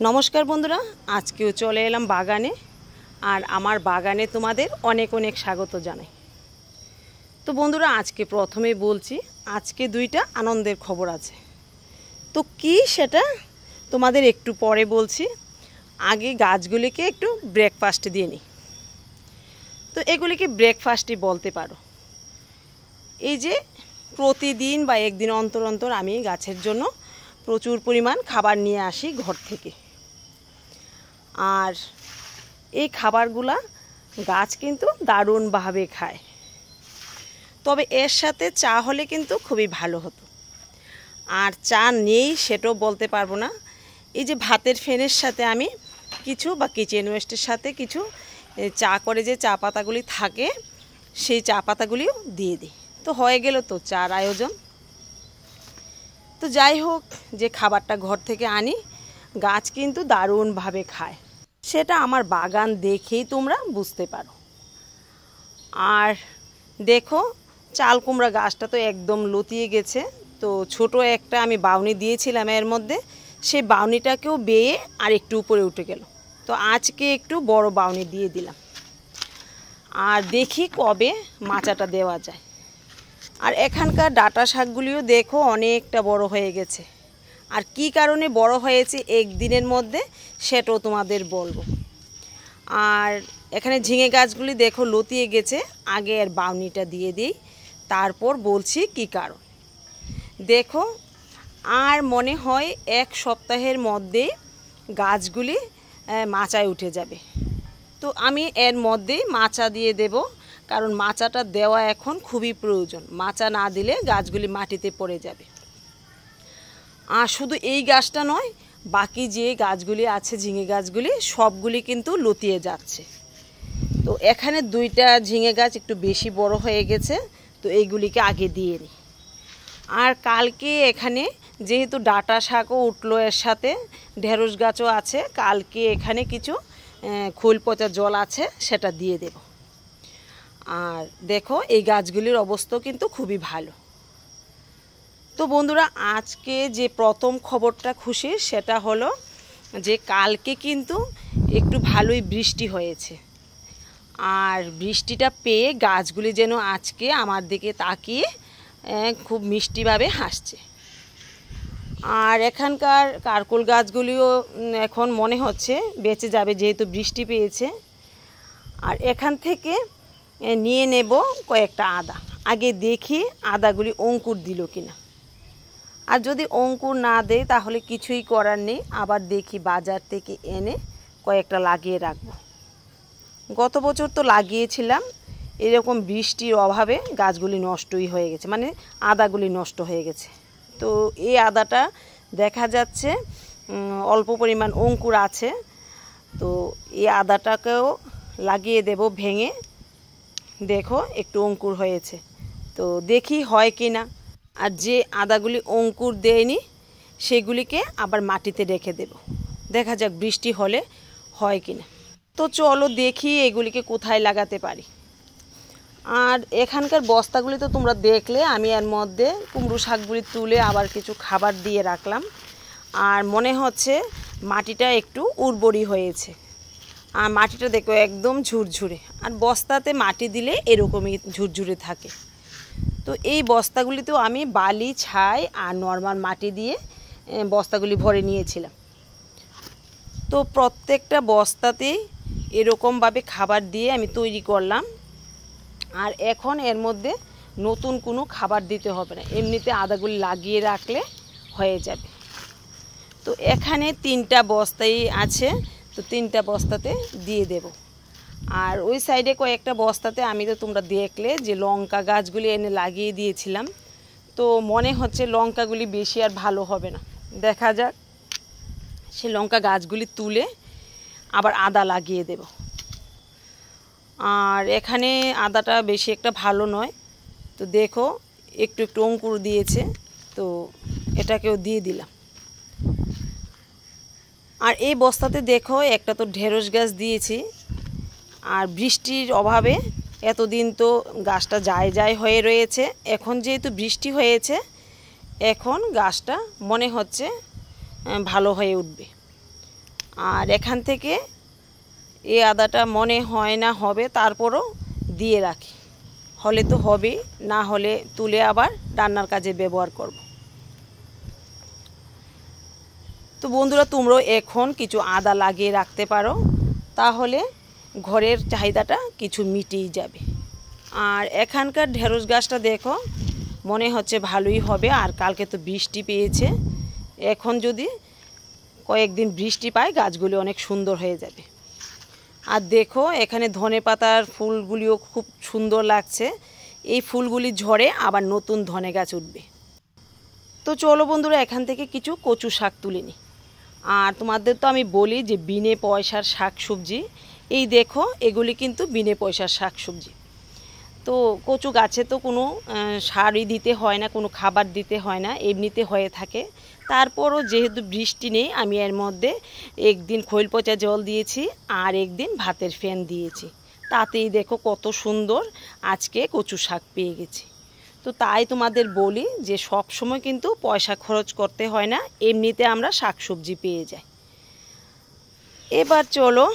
नमस्कार बंधुरा आज के चले एलाम बागाने और आमार बागाने तुम्हादेर अनेक अनेक स्वागत जानाई। तो बंधुरा आज के प्रथमे बोलছি आज के दुईटा आनंदेर खबर आछे। तो कि सेटा तुम्हादेर एकटू परे बोलছি, आगे गाछगुलिके एकटू ब्रेकफास्ट दिए निই। तो एगुलिके ब्रेकफास्टই बोलते पारो। এই যে প্রতিদিন বা একদিন অন্তর অন্তর আমি গাছের জন্য প্রচুর পরিমাণ খাবার নিয়ে আসি ঘর থেকে। আর এই খাবারগুলা গাছ কিন্তু দারুণভাবে খায়। তবে এর সাথে চা হলে কিন্তু খুবই ভালো হতো। আর চা নেই সেটাও বলতে পারবো না। এই যে ভাতের ফেনের সাথে আমি কিছু বা কিচেন ওয়েস্টের সাথে কিছু চা করে যে চা পাতাগুলি থাকে সেই চা পাতাগুলিও দিয়ে দিই। তো হয়ে গেল তো চার আয়োজন। তো যাই হোক, যে খাবারটা ঘর থেকে আনি গাছ কিন্তু দারুণভাবে খায়, সেটা আমার বাগান দেখেই তোমরা বুঝতে পারো। আর দেখো চাল কুমড়া গাছটা তো একদম লতিয়ে গেছে। তো ছোট একটা আমি বাউনি দিয়েছিলাম এর মধ্যে, সেই বাউনিটাকেও বেয়ে আর একটু উপরে উঠে গেল। তো আজকে একটু বড় বাউনি দিয়ে দিলাম। আর দেখি কবে মাচাটা দেওয়া যায়। আর এখানকার ডাটা শাকগুলিও দেখো অনেকটা বড় হয়ে গেছে। আর কি কারণে বড় হয়েছে একদিনের মধ্যে সেটাও তোমাদের বলবো। আর এখানে ঝিঙে গাছগুলি দেখো লতিয়ে গেছে, আগে এর বাউনিটা দিয়ে দিই, তারপর বলছি কি কারণ। দেখো আর মনে হয় এক সপ্তাহের মধ্যে গাছগুলি মাচায় উঠে যাবে। তো আমি এর মধ্যেই মাচা দিয়ে দেব, কারণ মাচাটা দেওয়া এখন খুবই প্রয়োজন। মাচা না দিলে গাছগুলি মাটিতে পড়ে যাবে। আর শুধু এই গাছটা নয়, বাকি যে গাছগুলি আছে ঝিঙে গাছগুলি সবগুলি কিন্তু লতিয়ে যাচ্ছে। তো এখানে দুইটা ঝিঙে গাছ একটু বেশি বড় হয়ে গেছে, তো এইগুলিকে আগে দিয়ে নিই। আর কালকে এখানে যেহেতু ডাটা শাকও উঠলো, এর সাথে ঢেঁড়স গাছও আছে, কালকে এখানে কিছু খোল পচা জল আছে সেটা দিয়ে দেব। আর দেখো এই গাছগুলির অবস্থাও কিন্তু খুবই ভালো। তো বন্ধুরা আজকে যে প্রথম খবরটা খুশির সেটা হলো যে কালকে কিন্তু একটু ভালোই বৃষ্টি হয়েছে। আর বৃষ্টিটা পেয়ে গাছগুলি যেন আজকে আমার দিকে তাকিয়ে খুব মিষ্টিভাবে হাসছে। আর এখানকার কারকুল গাছগুলিও এখন মনে হচ্ছে বেঁচে যাবে, যেহেতু বৃষ্টি পেয়েছে। আর এখান থেকে নিয়ে নেব কয়েকটা আদা। আগে দেখি আদাগুলি অঙ্কুর দিল কিনা। আর যদি অঙ্কুর না দেয় তাহলে কিছুই করার নেই, আবার দেখি বাজার থেকে এনে কয়েকটা লাগিয়ে রাখবো। গত বছর তো লাগিয়েছিলাম, এরকম বৃষ্টির অভাবে গাছগুলি নষ্টই হয়ে গেছে, মানে আদাগুলি নষ্ট হয়ে গেছে। তো এই আদাটা দেখা যাচ্ছে অল্প পরিমাণ অঙ্কুর আছে। তো এই আদাটাকেও লাগিয়ে দেব ভেঙে। দেখো একটু অঙ্কুর হয়েছে, তো দেখি হয় কি না। আর যে আদাগুলি অঙ্কুর দেয়নি সেগুলিকে আবার মাটিতে রেখে দেব, দেখা যাক বৃষ্টি হলে হয় কি না। তো চলো দেখি এগুলিকে কোথায় লাগাতে পারি। আর এখানকার বস্তাগুলি তো তোমরা দেখলে, আমি এর মধ্যে কুমড়ো শাকগুলি তুলে আবার কিছু খাবার দিয়ে রাখলাম। আর মনে হচ্ছে মাটিটা একটু উর্বরী হয়েছে। আর মাটিটা দেখো একদম ঝুরঝুরে। আর বস্তাতে মাটি দিলে এরকমই ঝুরঝুরে থাকে। তো এই বস্তাগুলিতেও আমি বালি, ছাই আর নর্মাল মাটি দিয়ে বস্তাগুলি ভরে নিয়েছিলাম। তো প্রত্যেকটা বস্তাতেই এরকমভাবে খাবার দিয়ে আমি তৈরি করলাম। আর এখন এর মধ্যে নতুন কোনো খাবার দিতে হবে না, এমনিতে আদাগুলি লাগিয়ে রাখলে হয়ে যাবে। তো এখানে 3টা বস্তাই আছে, তো 3টা বস্তাতে দিয়ে দেব। আর ওই সাইডে কয়েকটা বস্তাতে আমি তো তোমরা দেখলে যে লঙ্কা গাছগুলি এনে লাগিয়ে দিয়েছিলাম। তো মনে হচ্ছে লঙ্কাগুলি বেশি আর ভালো হবে না, দেখা যাক। সে লঙ্কা গাছগুলি তুলে আবার আদা লাগিয়ে দেব। আর এখানে আদাটা বেশি একটা ভালো নয়, তো দেখো একটু একটু অঙ্কুর দিয়েছে, তো এটাকেও দিয়ে দিলাম। আর এই বস্তাতে দেখো একটা তো ঢেঁড়স গাছ দিয়েছি। আর বৃষ্টির অভাবে এতদিন তো গাছটা যায় যায় হয়ে রয়েছে, এখন যেহেতু বৃষ্টি হয়েছে এখন গাছটা মনে হচ্ছে ভালো হয়ে উঠবে। আর এখান থেকে এই আদাটা মনে হয় না হবে, তারপরও দিয়ে রাখি, হলে তো হবেই, না হলে তুলে আবার রান্নার কাজে ব্যবহার করব। তো বন্ধুরা তোমরাও এখন কিছু আদা লাগিয়ে রাখতে পারো, তাহলে ঘরের চাহিদাটা কিছু মিটিয়ে যাবে। আর এখানকার ঢেঁড়স গাছটা দেখো মনে হচ্ছে ভালোই হবে, আর কালকে তো বৃষ্টি পেয়েছে, এখন যদি কয়েকদিন বৃষ্টি পায় গাছগুলি অনেক সুন্দর হয়ে যাবে। আর দেখো এখানে ধনেপাতার ফুলগুলিও খুব সুন্দর লাগছে, এই ফুলগুলি ঝরে আবার নতুন ধনে গাছ উঠবে। তো চলো বন্ধুরা এখান থেকে কিছু কচু শাক তুলে নিই। আর তোমাদের তো আমি বলি যে বিনে পয়সার শাক সবজি, এই দেখো এগুলি কিন্তু বিনে পয়সার শাক সবজি। তো কচু গাছে তো কোনো সারই দিতে হয় না, কোনো খাবার দিতে হয় না, এমনিতে হয়ে থাকে। তারপরও যেহেতু বৃষ্টি নেই, আমি এর মধ্যে একদিন খৈল পচা জল দিয়েছি আর একদিন ভাতের ফ্যান দিয়েছি, তাতেই দেখো কত সুন্দর আজকে কচু শাক পেয়ে গেছি। তো তাই তোমাদের বলি যে সব সময় কিন্তু পয়সা খরচ করতে হয় না, এমনিতে আমরা শাক সবজি পেয়ে যাই। এবার চলো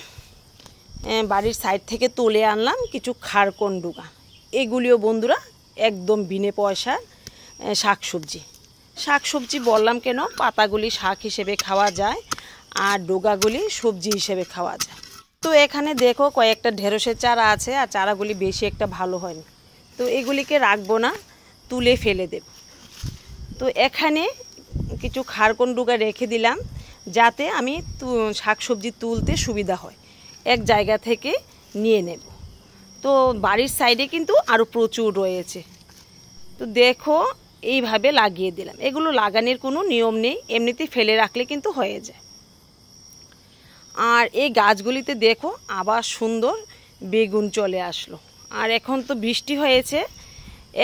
বাড়ির সাইড থেকে তুলে আনলাম কিছু খারকন্ডুগা, এগুলিও বন্ধুরা একদম বিনে পয়সার শাকসবজি। শাকসবজি বললাম কেন, পাতাগুলি শাক হিসেবে খাওয়া যায় আর ডোগাগুলি সবজি হিসেবে খাওয়া যায়। তো এখানে দেখো কয়েকটা ঢেঁড়সের চারা আছে, আর চারাগুলি বেশি একটা ভালো হয়নি, তো এগুলিকে রাখবো না, তুলে ফেলে দেব। তো এখানে কিছু খারকন্ডুগা রেখে দিলাম যাতে আমি শাকসবজি তুলতে সুবিধা হয়, এক জায়গা থেকে নিয়ে নেব। তো বাড়ির সাইডে কিন্তু আরও প্রচুর রয়েছে। তো দেখো এইভাবে লাগিয়ে দিলাম, এগুলো লাগানোর কোনো নিয়ম নেই, এমনিতেই ফেলে রাখলে কিন্তু হয়ে যায়। আর এই গাছগুলিতে দেখো আবার সুন্দর বেগুন চলে আসলো। আর এখন তো বৃষ্টি হয়েছে,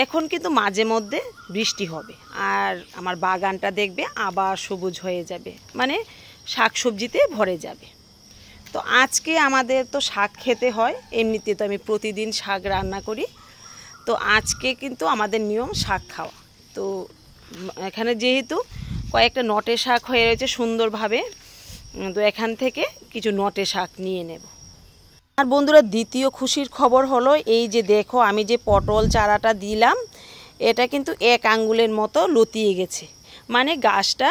এখন কিন্তু মাঝে মধ্যে বৃষ্টি হবে, আর আমার বাগানটা দেখবে আবার সবুজ হয়ে যাবে, মানে শাকসবজিতে ভরে যাবে। তো আজকে আমাদের তো শাক খেতে হয়, এমনিতে তো আমি প্রতিদিন শাক রান্না করি, তো আজকে কিন্তু আমাদের নিয়ম শাক খাওয়া। তো এখানে যেহেতু কয়েকটা নটে শাক হয়ে রয়েছে সুন্দরভাবে, তো এখান থেকে কিছু নটে শাক নিয়ে নেব। আর বন্ধুরা দ্বিতীয় খুশির খবর হলো এই যে দেখো আমি যে পটল চারাটা দিলাম, এটা কিন্তু 1 আঙ্গুলের মতো লতিয়ে গেছে, মানে গাছটা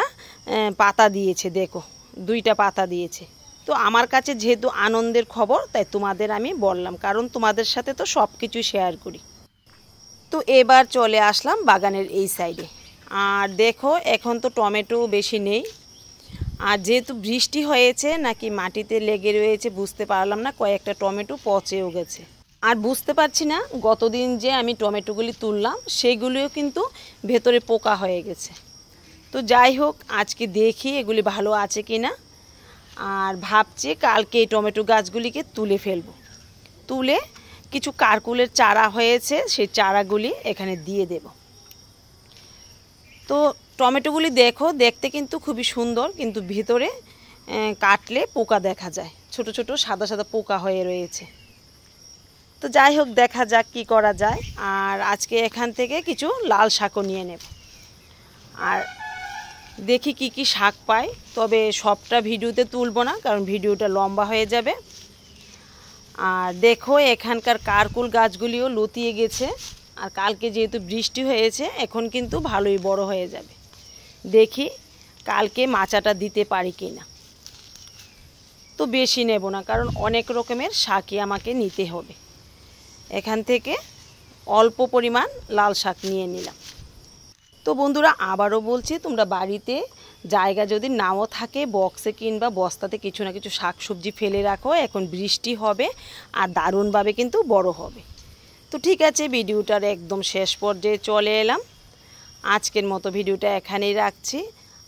পাতা দিয়েছে, দেখো 2টা পাতা দিয়েছে। তো আমার কাছে যেহেতু আনন্দের খবর, তাই তোমাদের আমি বললাম, কারণ তোমাদের সাথে তো সব কিছু শেয়ার করি। তো এবার চলে আসলাম বাগানের এই সাইডে। আর দেখো এখন তো টমেটো বেশি নেই, আর যেহেতু বৃষ্টি হয়েছে নাকি মাটিতে লেগে রয়েছে বুঝতে পারলাম না, কয়েকটা টমেটো পচেও গেছে। আর বুঝতে পারছি না গতদিন যে আমি টমেটোগুলি তুললাম সেগুলিও কিন্তু ভেতরে পোকা হয়ে গেছে। তো যাই হোক আজকে দেখি এগুলি ভালো আছে কি না, আর ভাবছি কালকে এই টমেটো গাছগুলিকে তুলে ফেলবো, তুলে কিছু কারকুলের চারা হয়েছে সেই চারাগুলি এখানে দিয়ে দেব। তো টমেটোগুলি দেখো দেখতে কিন্তু খুবই সুন্দর, কিন্তু ভিতরে কাটলে পোকা দেখা যায়, ছোট ছোট সাদা সাদা পোকা হয়ে রয়েছে। তো যাই হোক দেখা যাক কি করা যায়। আর আজকে এখান থেকে কিছু লাল শাকও নিয়ে নেব, আর দেখি কি কি শাক পাই, তবে সবটা ভিডিওতে তুলবো না কারণ ভিডিওটা লম্বা হয়ে যাবে। আর দেখো এখানকার কারকুল গাছগুলিও লতিয়ে গেছে, আর কালকে যেহেতু বৃষ্টি হয়েছে এখন কিন্তু ভালোই বড় হয়ে যাবে। দেখি কালকে মাচাটা দিতে পারি কি না। তো বেশি নেব না কারণ অনেক রকমের শাকই আমাকে নিতে হবে, এখান থেকে অল্প পরিমাণ লাল শাক নিয়ে নিলাম। তো বন্ধুরা আবারও বলছি, তোমরা বাড়িতে জায়গা যদি নাও থাকে বক্সে কিংবা বস্তাতে কিছু না কিছু শাক সবজি ফেলে রাখো, এখন বৃষ্টি হবে আর দারুণভাবে কিন্তু বড় হবে। তো ঠিক আছে, ভিডিওটার একদম শেষ পর্যায়ে চলে এলাম। আজকের মতো ভিডিওটা এখানেই রাখছি।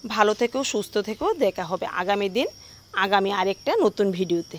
ভালো থেকো, সুস্থ থেকো, দেখা হবে আগামী দিন আগামী আরেকটা নতুন ভিডিওতে।